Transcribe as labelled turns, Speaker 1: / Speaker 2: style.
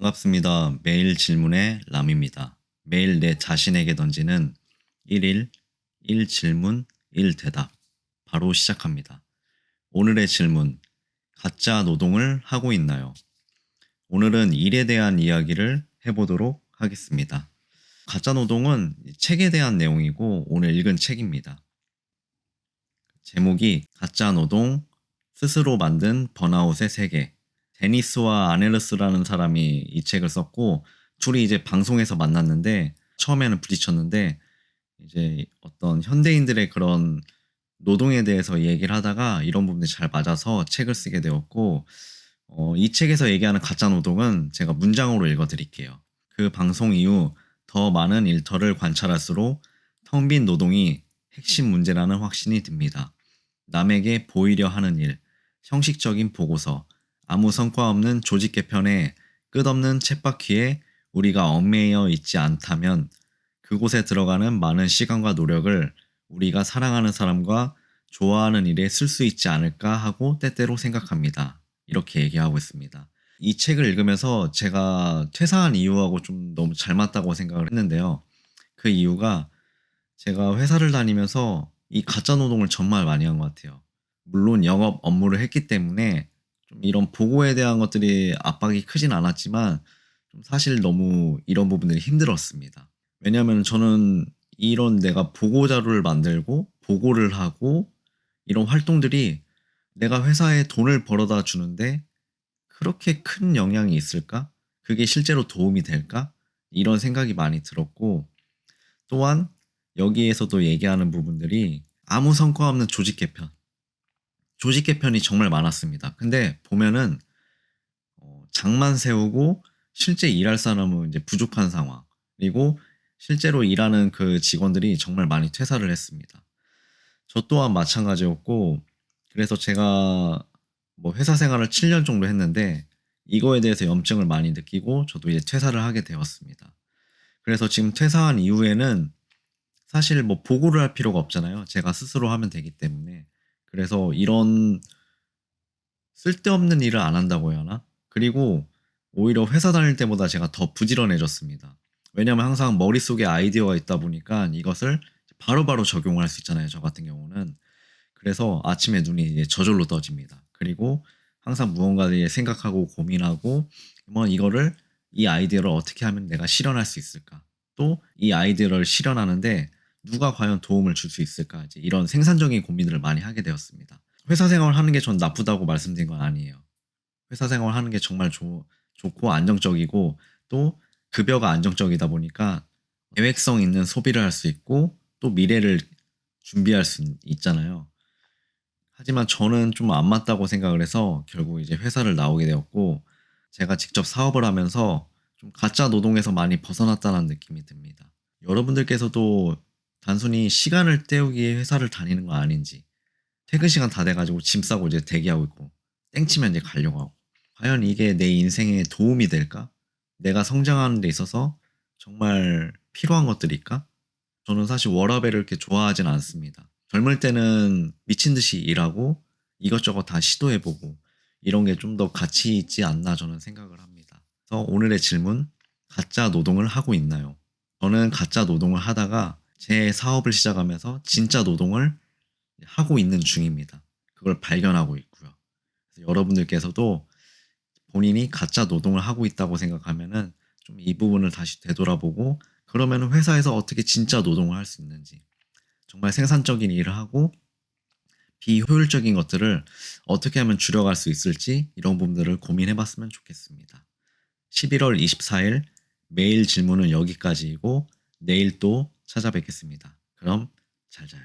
Speaker 1: 반갑습니다. 매일 질문의 람입니다. 매일 내 자신에게 던지는 1일 1질문 1대답 바로 시작합니다. 오늘의 질문, 가짜 노동을 하고 있나요? 오늘은 일에 대한 이야기를 해보도록 하겠습니다. 가짜 노동은 책에 대한 내용이고 오늘 읽은 책입니다. 제목이 가짜 노동, 스스로 만든 번아웃의 세계. 데니스와 아넬르스라는 사람이 이 책을 썼고 둘이 이제 방송에서 만났는데 처음에는 부딪혔는데 이제 어떤 현대인들의 그런 노동에 대해서 얘기를 하다가 이런 부분이 잘 맞아서 책을 쓰게 되었고 이 책에서 얘기하는 가짜 노동은 제가 문장으로 읽어드릴게요. 그 방송 이후 더 많은 일터를 관찰할수록 텅 빈 노동이 핵심 문제라는 확신이 듭니다. 남에게 보이려 하는 일, 형식적인 보고서, 아무 성과 없는 조직 개편에 끝없는 쳇바퀴에 우리가 얽매여 있지 않다면 그곳에 들어가는 많은 시간과 노력을 우리가 사랑하는 사람과 좋아하는 일에 쓸 수 있지 않을까 하고 때때로 생각합니다. 이렇게 얘기하고 있습니다. 이 책을 읽으면서 제가 퇴사한 이유하고 좀 너무 잘 맞다고 생각을 했는데요. 그 이유가 제가 회사를 다니면서 이 가짜 노동을 정말 많이 한 것 같아요. 물론 영업 업무를 했기 때문에 좀 이런 보고에 대한 것들이 압박이 크진 않았지만 좀 사실 너무 이런 부분들이 힘들었습니다. 왜냐하면 저는 이런 내가 보고 자료를 만들고 보고를 하고 이런 활동들이 내가 회사에 돈을 벌어다 주는데 그렇게 큰 영향이 있을까? 그게 실제로 도움이 될까? 이런 생각이 많이 들었고 또한 여기에서도 얘기하는 부분들이 아무 성과 없는 조직 개편. 조직 개편이 정말 많았습니다. 근데 보면은 장만 세우고 실제 일할 사람은 이제 부족한 상황. 그리고 실제로 일하는 그 직원들이 정말 많이 퇴사를 했습니다. 저 또한 마찬가지였고 그래서 제가 뭐 회사 생활을 7년 정도 했는데 이거에 대해서 염증을 많이 느끼고 저도 이제 퇴사를 하게 되었습니다. 그래서 지금 퇴사한 이후에는 사실 뭐 보고를 할 필요가 없잖아요. 제가 스스로 하면 되기 때문에. 그래서 이런 쓸데없는 일을 안 한다고 해야 하나? 그리고 오히려 회사 다닐 때보다 제가 더 부지런해졌습니다. 왜냐면 항상 머릿속에 아이디어가 있다 보니까 이것을 바로바로 적용을 할 수 있잖아요. 저 같은 경우는. 그래서 아침에 눈이 이제 저절로 떠집니다. 그리고 항상 무언가를 생각하고 고민하고 뭐 이거를 이 아이디어를 어떻게 하면 내가 실현할 수 있을까? 또 이 아이디어를 실현하는데 누가 과연 도움을 줄 수 있을까? 이제 이런 생산적인 고민들을 많이 하게 되었습니다. 회사 생활을 하는 게 전 나쁘다고 말씀드린 건 아니에요. 회사 생활을 하는 게 정말 좋고 안정적이고 또 급여가 안정적이다 보니까 계획성 있는 소비를 할 수 있고 또 미래를 준비할 수 있잖아요. 하지만 저는 좀 안 맞다고 생각을 해서 결국 이제 회사를 나오게 되었고 제가 직접 사업을 하면서 좀 가짜 노동에서 많이 벗어났다는 느낌이 듭니다. 여러분들께서도 단순히 시간을 때우기 위해 회사를 다니는 거 아닌지 퇴근 시간 다 돼 가지고 짐 싸고 이제 대기하고 있고 땡치면 이제 가려고 하고 과연 이게 내 인생에 도움이 될까? 내가 성장하는 데 있어서 정말 필요한 것들일까? 저는 사실 워라밸을 그렇게 좋아하진 않습니다. 젊을 때는 미친 듯이 일하고 이것저것 다 시도해 보고 이런 게 좀 더 가치 있지 않나 저는 생각을 합니다. 그래서 오늘의 질문, 가짜 노동을 하고 있나요? 저는 가짜 노동을 하다가 제 사업을 시작하면서 진짜 노동을 하고 있는 중입니다. 그걸 발견하고 있고요. 그래서 여러분들께서도 본인이 가짜 노동을 하고 있다고 생각하면은 좀 이 부분을 다시 되돌아보고 그러면은 회사에서 어떻게 진짜 노동을 할 수 있는지 정말 생산적인 일을 하고 비효율적인 것들을 어떻게 하면 줄여갈 수 있을지 이런 부분들을 고민해 봤으면 좋겠습니다. 11월 24일 매일 질문은 여기까지이고 내일 또 찾아뵙겠습니다. 그럼 잘 자요.